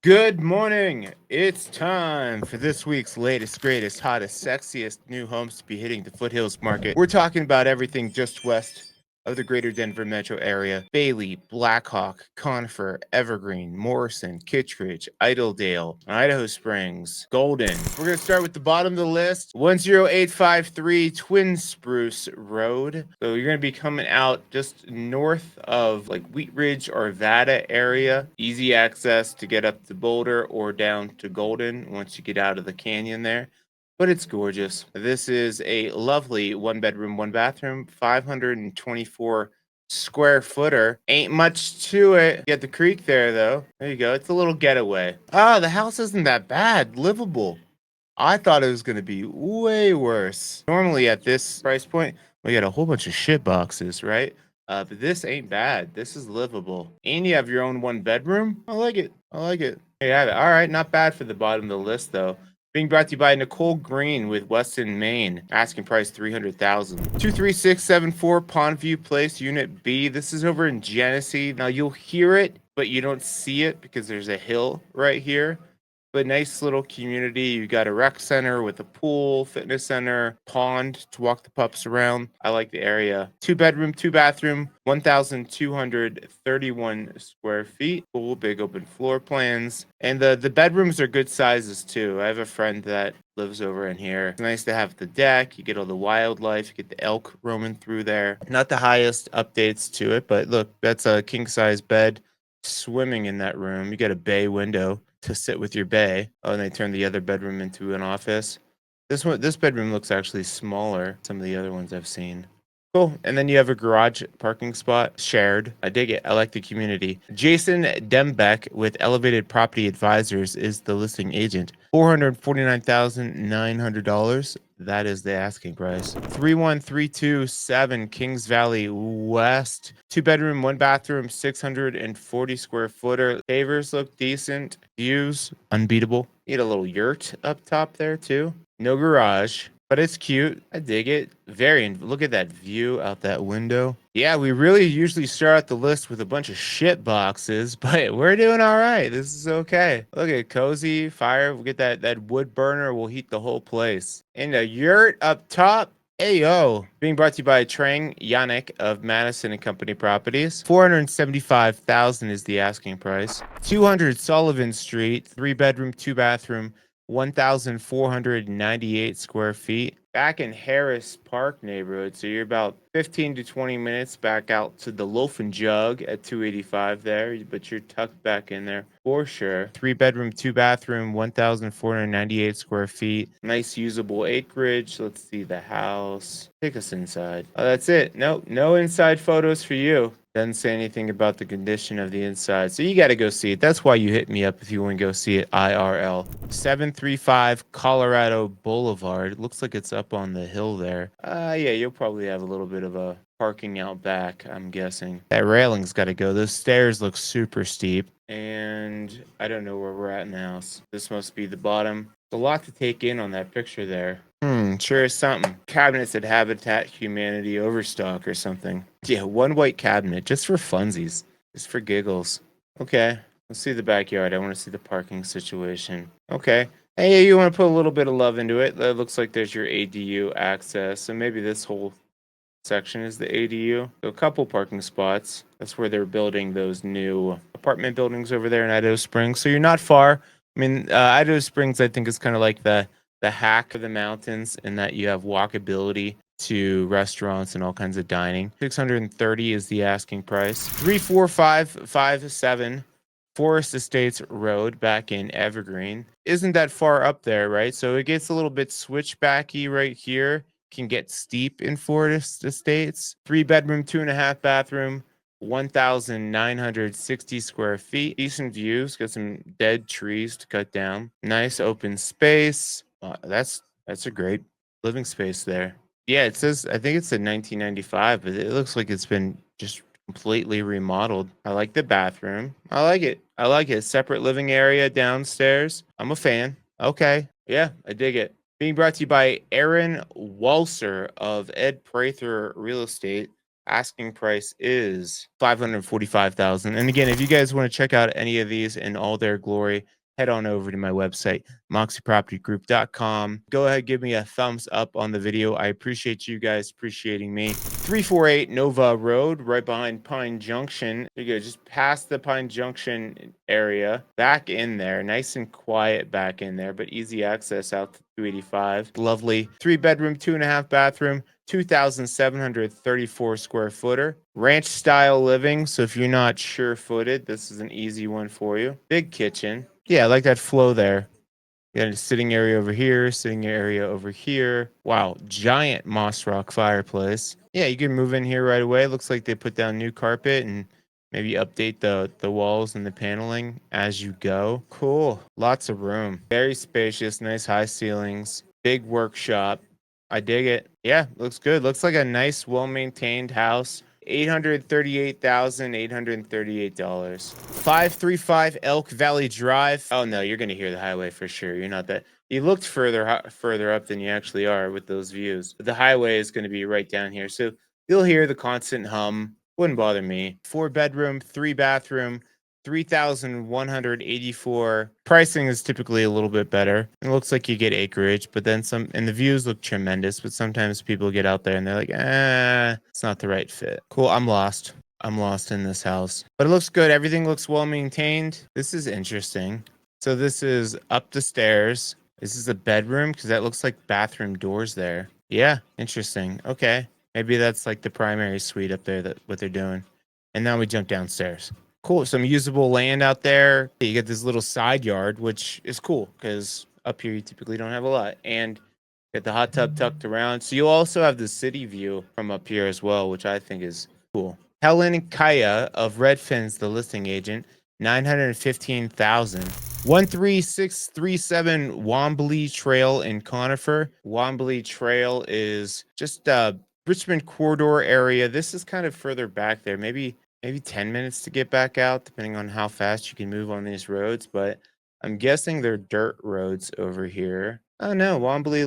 Good morning. It's time for this week's latest, greatest, hottest, sexiest new homes to be hitting the foothills market. We're talking about everything just west of the greater Denver metro area. Bailey, Blackhawk, Conifer, Evergreen, Morrison, Kittredge, Idaho Springs, Golden. We're going to start with the bottom of the list. 10853 Twin Spruce Road. So you're going to be coming out just north of like Wheat Ridge or Vada area. Easy access to get up to Boulder or down to Golden once you get out of the canyon there. But it's gorgeous. This is a lovely one bedroom, one bathroom, 524 square footer. Ain't much to it. Get the creek there though. There you go. It's a little getaway. Ah, the house isn't that bad. Livable. I thought it was going to be way worse. Normally at this price point, we got a whole bunch of shit boxes, right? But this ain't bad. This is livable. And you have your own one bedroom. I like it. I like it. There you have it. All right, not bad for the bottom of the list though. Being brought to you by Nicole Green with Weston, Maine. Asking price $300,000. 23674 Pondview Place, Unit B. This is over in Genesee. Now you'll hear it, but you don't see it because there's a hill right here. But nice little community. You got a rec center with a pool, fitness center, pond to walk the pups around. I like the area. 2 bedroom, 2 bathroom, 1,231 square feet. Pool, big open floor plans. And the bedrooms are good sizes too. I have a friend that lives over in here. It's nice to have the deck. You get all the wildlife. You get the elk roaming through there. Not the highest updates to it, but look, that's a king size bed swimming in that room. You got a bay window to sit with your bay. Oh, and they turned the other bedroom into an office. This bedroom looks actually smaller. Some of the other ones I've seen. Cool. And then you have a garage parking spot shared. I dig it. I like the community. Jason Dembeck with Elevated Property Advisors is the listing agent. $449,900. That is the asking price. 31327 Kings Valley West. 2 bedroom, 1 bathroom, 640 square footer. Pavers look decent. Views unbeatable. Need a little yurt up top there too. No garage, but it's cute. I dig it. Look at that view out that window. Yeah, we really usually start out the list with a bunch of shit boxes, but we're doing all right. This is okay. Look at cozy fire. We'll get that wood burner. We'll heat the whole place. And a yurt up top. Ayo. Being brought to you by Trang Yannick of Madison and Company Properties. $475,000 is the asking price. 200 Sullivan Street, 3 bedroom, 2 bathroom, 1,498 square feet. Back in Harris Park neighborhood, so you're about 15 to 20 minutes back out to the Loaf and Jug at 285 there, but you're tucked back in there for sure. 3 bedroom, 2 bathroom, 1,498 square feet. Nice usable acreage. Let's see the house. Take us inside. Oh, that's it. Nope, no inside photos for you. Doesn't say anything about the condition of the inside. So you got to go see it. That's why you hit me up if you want to go see it IRL. 735 Colorado Boulevard. Looks like it's up on the hill there. Yeah, you'll probably have a little bit of a parking out back, I'm guessing. That railing's got to go. Those stairs look super steep. And I don't know where we're at in the house. This must be the bottom. It's a lot to take in on that picture there. Sure is something. Cabinets at Habitat Humanity Overstock or something. Yeah, one white cabinet just for funsies, just for giggles. Okay, let's see the backyard. I want to see the parking situation. Okay. Hey, you want to put a little bit of love into it. That looks like there's your ADU access. So maybe this whole section is the ADU. So a couple parking spots. That's where they're building those new apartment buildings over there in Idaho Springs. So you're not far. I mean, Idaho Springs, I think, is kind of like the hack of the mountains in that you have walkability to restaurants and all kinds of dining. 630 is the asking price. 34557 Forest Estates Road back in Evergreen. Isn't that far up there, right? So it gets a little bit switchbacky right here. Can get steep in Forest Estates. 3 bedroom, 2.5 bathroom, 1,960 square feet. Decent views. Got some dead trees to cut down. Nice open space. That's a great living space there. Yeah, it says I think it's a 1995, but it looks like it's been just completely remodeled. I like the bathroom. I like it. I like it. Separate living area downstairs. I'm a fan. Okay. Yeah, I dig it. Being brought to you by Aaron Walser of Ed Prather Real Estate. Asking price is 545,000. And again, if you guys want to check out any of these in all their glory, head on over to my website, moxiepropertygroup.com. Go ahead, give me a thumbs up on the video. I appreciate you guys appreciating me. 348 Nova Road, right behind Pine Junction. There you go, just past the Pine Junction area, back in there, nice and quiet back in there, but easy access out to 285. Lovely 3-bedroom, 2.5-bathroom. 2,734 square footer. Ranch style living. So if you're not sure footed, this is an easy one for you. Big kitchen. Yeah, I like that flow there. You got a sitting area over here, sitting area over here. Wow, giant moss rock fireplace. Yeah, you can move in here right away. Looks like they put down new carpet and maybe update the walls and the paneling as you go. Cool. Lots of room. Very spacious, nice high ceilings. Big workshop. I dig it. Yeah, looks good. Looks like a nice, well-maintained house. $838,838. 535 Elk Valley Drive. Oh no, you're gonna hear the highway for sure. You're not that. You looked further up than you actually are with those views. But the highway is gonna be right down here, so you'll hear the constant hum. Wouldn't bother me. 4-bedroom, 3-bathroom. 3,184. Pricing is typically a little bit better. It looks like you get acreage, but then some, and the views look tremendous, but sometimes people get out there and they're like, it's not the right fit. Cool, I'm lost. I'm lost in this house. But it looks good. Everything looks well maintained. This is interesting. So this is up the stairs. This is a bedroom because that looks like bathroom doors there. Yeah, interesting. Okay. Maybe that's like the primary suite up there, that what they're doing. And now we jump downstairs. Cool. Some usable land out there. You get this little side yard, which is cool because up here you typically don't have a lot. And get the hot tub tucked around. So you also have the city view from up here as well, which I think is cool. Helen Kaya of Redfin's the listing agent, 915,000. 13637 Wombly Trail in Conifer. Wombly Trail is just Richmond corridor area. This is kind of further back there. Maybe 10 minutes to get back out, depending on how fast you can move on these roads. But I'm guessing they're dirt roads over here. Oh no, Wombly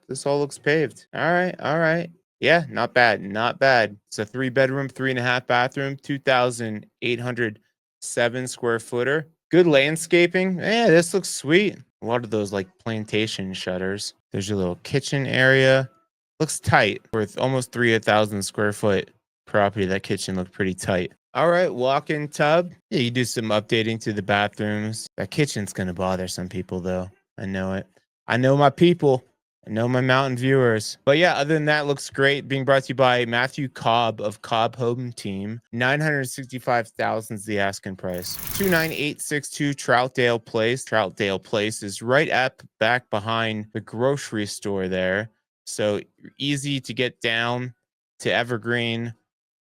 this all looks paved. All right, all right. Yeah, not bad, not bad. It's a 3-bedroom, 3.5-bathroom, 2,807 square footer. Good landscaping. Yeah, this looks sweet. A lot of those like plantation shutters. There's your little kitchen area. Looks tight. Worth almost 3,000 square foot property. That kitchen looked pretty tight. All right, walk-in tub. Yeah, you do some updating to the bathrooms. That kitchen's gonna bother some people though. I know it. I know my people. I know my mountain viewers. But yeah, other than that, looks great. Being brought to you by Matthew Cobb of Cobb Home Team. 965,000 is the asking price. 29862 Troutdale Place. Troutdale Place is right up back behind the grocery store there. So easy to get down to Evergreen.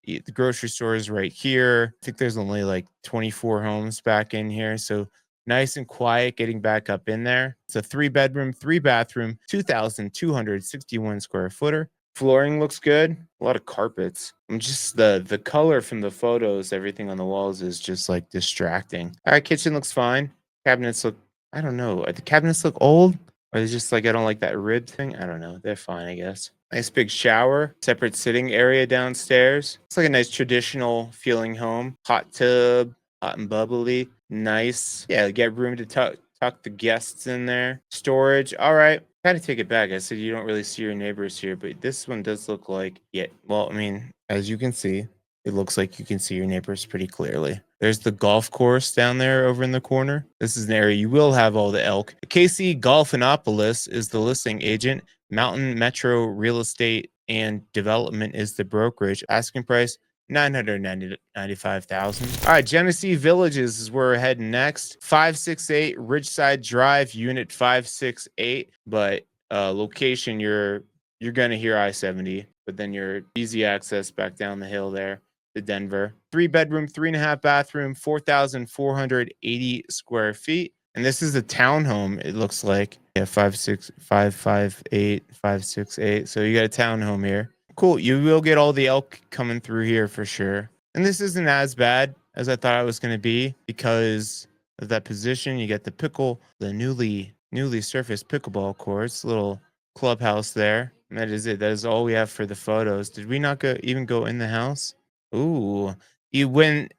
The grocery store is right here. I think there's only like 24 homes back in here. So nice and quiet getting back up in there. It's a 3-bedroom, 3-bathroom, 2,261 square footer. Flooring looks good. A lot of carpets. I'm just the color from the photos, everything on the walls is just like distracting. All right, kitchen looks fine. Cabinets look, I don't know. The cabinets look old, or it's just like I don't like that rib thing. I don't know. They're fine, I guess. Nice big shower, separate sitting area downstairs. It's like a nice traditional feeling home. Hot tub, hot and bubbly. Nice. Yeah, get room to tuck the guests in there. Storage. All right. Gotta take it back. I said you don't really see your neighbors here, but this one does look like, yeah. Well, I mean, as you can see, it looks like you can see your neighbors pretty clearly. There's the golf course down there over in the corner. This is an area you will have all the elk. KC Golfinopolis is the listing agent. Mountain Metro Real Estate and Development is the brokerage. Asking price 995,000. All right, Genesee Villages is where we're heading next. 568 Ridgeside Drive, Unit 568. But location, you're gonna hear I-70, but then you're easy access back down the hill there to Denver. 3-bedroom, 3.5-bathroom, 4,480 square feet. And this is a townhome, it looks like. Yeah, 568. So you got a townhome here. Cool. You will get all the elk coming through here for sure. And this isn't as bad as I thought it was going to be because of that position. You get the newly surfaced pickleball courts, little clubhouse there. That is it. That is all we have for the photos. Did we not even go in the house? Ooh, you when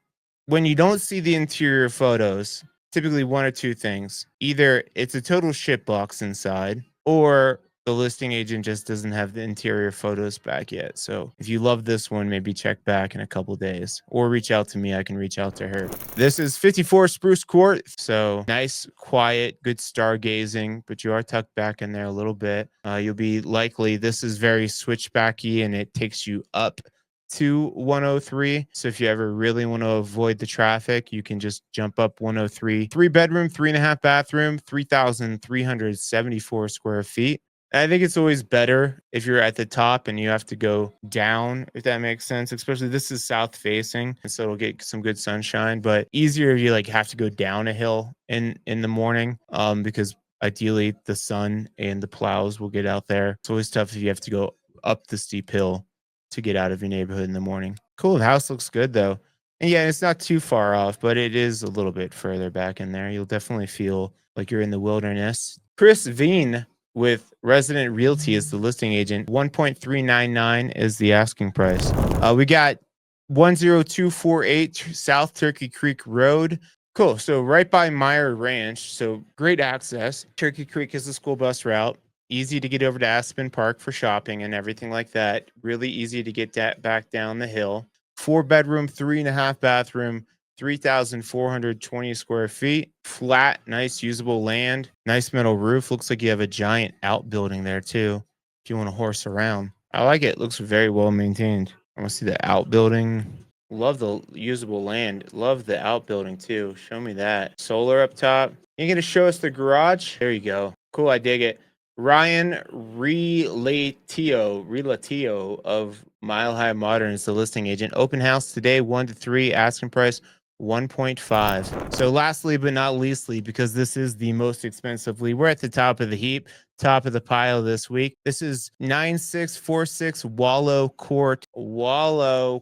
you don't see the interior photos, typically one or two things. Either it's a total shit box inside, or the listing agent just doesn't have the interior photos back yet. So if you love this one, maybe check back in a couple days or reach out to me. I can reach out to her. This is 54 Spruce Court. So nice, quiet, good stargazing, but you are tucked back in there a little bit. You'll be likely, this is very switchbacky and it takes you up to 103. So if you ever really want to avoid the traffic, you can just jump up 103. 3 bedroom, 3.5 bathroom, 3,374 square feet. I think it's always better if you're at the top and you have to go down, if that makes sense. Especially this is south facing, and so it'll get some good sunshine. But easier if you like have to go down a hill in the morning, because ideally the sun and the plows will get out there. It's always tough if you have to go up the steep hill to get out of your neighborhood in the morning. Cool. The house looks good though. And yeah, it's not too far off, but it is a little bit further back in there. You'll definitely feel like you're in the wilderness. Chris Veen with Resident Realty is the listing agent. 1.399 is the asking price. We got 10248 South Turkey Creek Road. Cool. So right by Meyer Ranch. So great access. Turkey Creek is the school bus route. Easy to get over to Aspen Park for shopping and everything like that. Really easy to get that back down the hill. 4 bedroom, 3.5 bathroom, 3,420 square feet. Flat, nice usable land. Nice metal roof. Looks like you have a giant outbuilding there too, if you want to horse around. I like it. Looks very well maintained. I want to see the outbuilding. Love the usable land. Love the outbuilding too. Show me that. Solar up top. You gonna show us the garage? There you go. Cool. I dig it. Ryan Relatio of Mile High Modern is the listing agent. Open house today, 1 to 3, asking price 1.5. So lastly but not leastly, because this is the most expensively, we're at the top of the heap, top of the pile this week. This is 9646 Wallow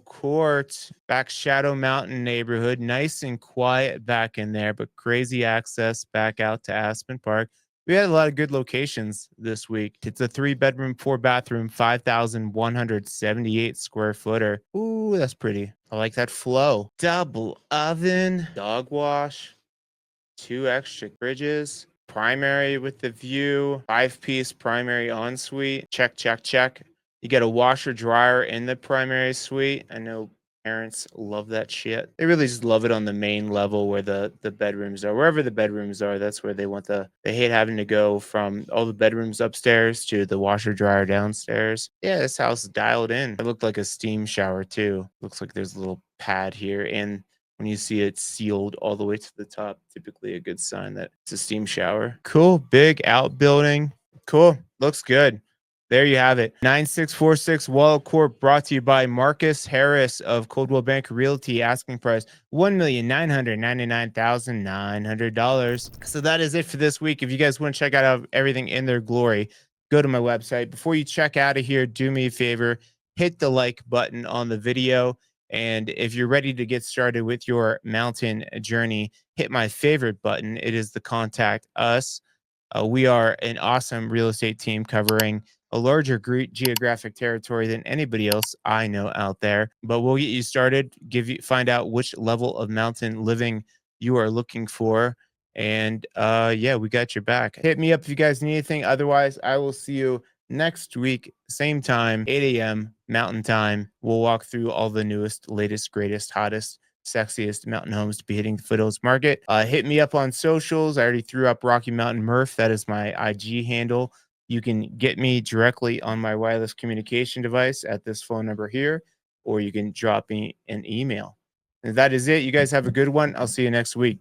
Court, back Shadow Mountain neighborhood. Nice and quiet back in there, but crazy access back out to Aspen Park. We had a lot of good locations this week. It's a 3 bedroom, 4 bathroom, 5,178 square footer. Ooh, that's pretty. I like that flow. Double oven, dog wash, 2 extra fridges, primary with the view, 5-piece primary ensuite. Check, check, check. You get a washer dryer in the primary suite. I know parents love that shit. They really just love it on the main level where the bedrooms are. Wherever the bedrooms are, that's where they want they hate having to go from all the bedrooms upstairs to the washer dryer downstairs. Yeah, this house is dialed in. It looked like a steam shower too. Looks like there's a little pad here, and when you see it sealed all the way to the top, typically a good sign that it's a steam shower. Cool, big outbuilding. Cool, looks good. There you have it. 9646 Wall Court, brought to you by Marcus Harris of Coldwell Banker Realty. Asking price $1,999,900. So that is it for this week. If you guys want to check out everything in their glory, go to my website. Before you check out of here, do me a favor, hit the like button on the video. And if you're ready to get started with your mountain journey, hit my favorite button. It is the Contact Us. We are an awesome real estate team covering a larger geographic territory than anybody else I know out there. But we'll get you started, find out which level of mountain living you are looking for. And yeah, we got your back. Hit me up if you guys need anything. Otherwise, I will see you next week, same time, 8 a.m. Mountain Time. We'll walk through all the newest, latest, greatest, hottest, sexiest mountain homes to be hitting the foothills market. Hit me up on socials. I already threw up Rocky Mountain Murph. That is my IG handle. You can get me directly on my wireless communication device at this phone number here, or you can drop me an email. And that is it. You guys have a good one. I'll see you next week.